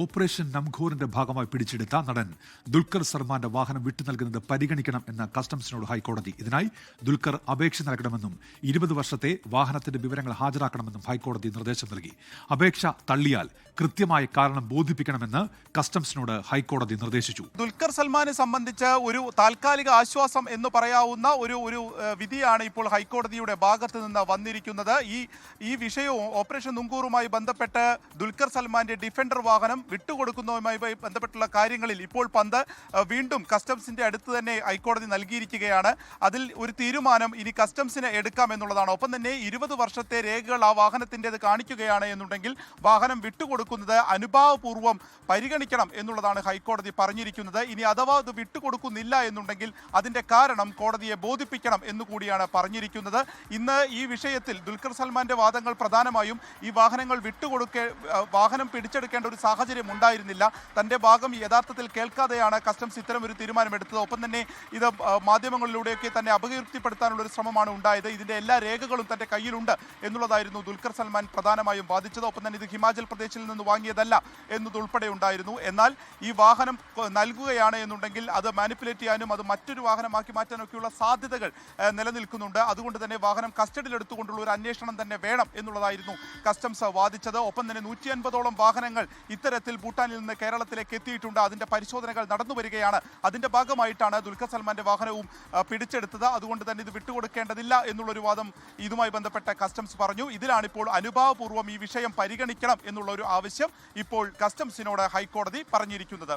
Operation നംഘോറിന്റെ ഭാഗമായി പിടിച്ചെടുത്ത നടൻ ദുൽഖർ സൽമാന്റെ വാഹനം വിട്ടു നൽകുന്നത് പരിഗണിക്കണം എന്ന കസ്റ്റംസിനോട് ഹൈക്കോടതി. ഇതിനായി ദുൽഖർ അപേക്ഷ നൽകണമെന്നും 20 വർഷത്തെ വാഹനത്തിന്റെ വിവരങ്ങൾ ഹാജരാക്കണമെന്നും ഹൈക്കോടതി നിർദ്ദേശം നൽകി. അപേക്ഷ തള്ളിയാൽ കൃത്യമായ കാരണം ബോധിപ്പിക്കണമെന്ന് കസ്റ്റംസിനോട് ഹൈക്കോടതി നിർദ്ദേശിച്ചു. ദുൽഖർ സൽമാനെ സംബന്ധിച്ച് ഒരു താൽക്കാലിക ആശ്വാസം എന്ന് പറയാവുന്ന ഒരു വിധിയാണ് ഇപ്പോൾ ഹൈക്കോടതിയുടെ ഭാഗത്ത് നിന്ന് വന്നിരിക്കുന്നത്. ഈ വിഷയവും ഓപ്പറേഷൻ നുങ്കൂറുമായി ബന്ധപ്പെട്ട് ദുൽഖർ സൽമാന്റെ ഡിഫൻഡർ വാഹനം വിട്ടുകൊടുക്കുന്നതുമായി ബന്ധപ്പെട്ടുള്ള കാര്യങ്ങളിൽ ഇപ്പോൾ പന്ത് വീണ്ടും കസ്റ്റംസിന്റെ അടുത്ത് തന്നെ ഹൈക്കോടതി നൽകിയിരിക്കുകയാണ്. അതിൽ ഒരു തീരുമാനം ഇനി കസ്റ്റംസിന് എടുക്കാമെന്നുള്ളതാണ്. ഒപ്പം തന്നെ 20 വർഷത്തെ രേഖകൾ ആ വാഹനത്തിൻ്റെത് കാണിക്കുകയാണ് എന്നുണ്ടെങ്കിൽ വാഹനം വിട്ടുകൊടുക്കുന്നത് അനുഭാവപൂർവ്വം പരിഗണിക്കണം എന്നുള്ളതാണ് ഹൈക്കോടതി പറഞ്ഞിരിക്കുന്നത്. ഇനി അഥവാ അത് വിട്ടുകൊടുക്കുന്നില്ല എന്നുണ്ടെങ്കിൽ അതിന്റെ കാരണം കോടതിയെ ബോധിപ്പിക്കണം എന്നുകൂടിയാണ് പറഞ്ഞിരിക്കുന്നത്. ഇന്ന് ഈ വിഷയത്തിൽ ദുൽഖർ സൽമാന്റെ വാദങ്ങൾ പ്രധാനമായും ഈ വാഹനങ്ങൾ വാഹനം പിടിച്ചെടുക്കേണ്ട ഒരു സാഹചര്യം ഉണ്ടായിരുന്നില്ല. തന്റെ ഭാഗം യഥാർത്ഥത്തിൽ കേൾക്കാതെയാണ് കസ്റ്റംസ് ഇത്തരം ഒരു തീരുമാനമെടുത്തത്. ഒപ്പം തന്നെ ഇത് മാധ്യമങ്ങളിലൂടെയൊക്കെ തന്നെ അപകീർത്തിപ്പെടുത്താനുള്ള ഒരു ശ്രമമാണ് ഉണ്ടായത്. ഇതിന്റെ എല്ലാ രേഖകളും തന്റെ കയ്യിലുണ്ട് എന്നുള്ളതായിരുന്നു ദുൽഖർ സൽമാൻ പ്രധാനമായും വാദിച്ചത്. ഒപ്പം തന്നെ ഇത് ഹിമാചൽ പ്രദേശിൽ നിന്ന് വാങ്ങിയതല്ല എന്നതുൾപ്പെടെ ഉണ്ടായിരുന്നു. എന്നാൽ ഈ വാഹനം നൽകുകയാണ് എന്നുണ്ടെങ്കിൽ അത് മാനിപ്പുലേറ്റ് ചെയ്യാനും അത് മറ്റൊരു വാഹനമാക്കി മാറ്റാനൊക്കെയുള്ള സാധ്യതകൾ നിലനിൽക്കുന്നുണ്ട്. അതുകൊണ്ട് തന്നെ വാഹനം കസ്റ്റഡിയിലെടുത്തുകൊണ്ടുള്ള ഒരു അന്വേഷണം തന്നെ വേണം എന്നുള്ളതായിരുന്നു കസ്റ്റംസ് വാദിച്ചത്. ഒപ്പം തന്നെ 150ഓളം വാഹനങ്ങൾ ഇത്തരത്തിൽ ഭൂട്ടാനിൽ നിന്ന് കേരളത്തിലേക്ക് എത്തിയിട്ടുണ്ട്. അതിന്റെ പരിശോധനകൾ നടന്നു വരികയാണ്. അതിന്റെ ഭാഗമായിട്ടാണ് ദുൽഖർ സൽമാന്റെ വാഹനവും പിടിച്ചെടുത്തത്. അതുകൊണ്ട് തന്നെ ഇത് വിട്ടുകൊടുക്കേണ്ടതില്ല എന്നുള്ളൊരു വാദം ഇതുമായി ബന്ധപ്പെട്ട കസ്റ്റംസ് പറഞ്ഞു. ഇതിലാണിപ്പോൾ അനുഭാവപൂർവ്വം ഈ വിഷയം പരിഗണിക്കണം എന്നുള്ള ഒരു ആവശ്യം ഇപ്പോൾ കസ്റ്റംസിനോട് ഹൈക്കോടതി പറഞ്ഞിരിക്കുന്നത്.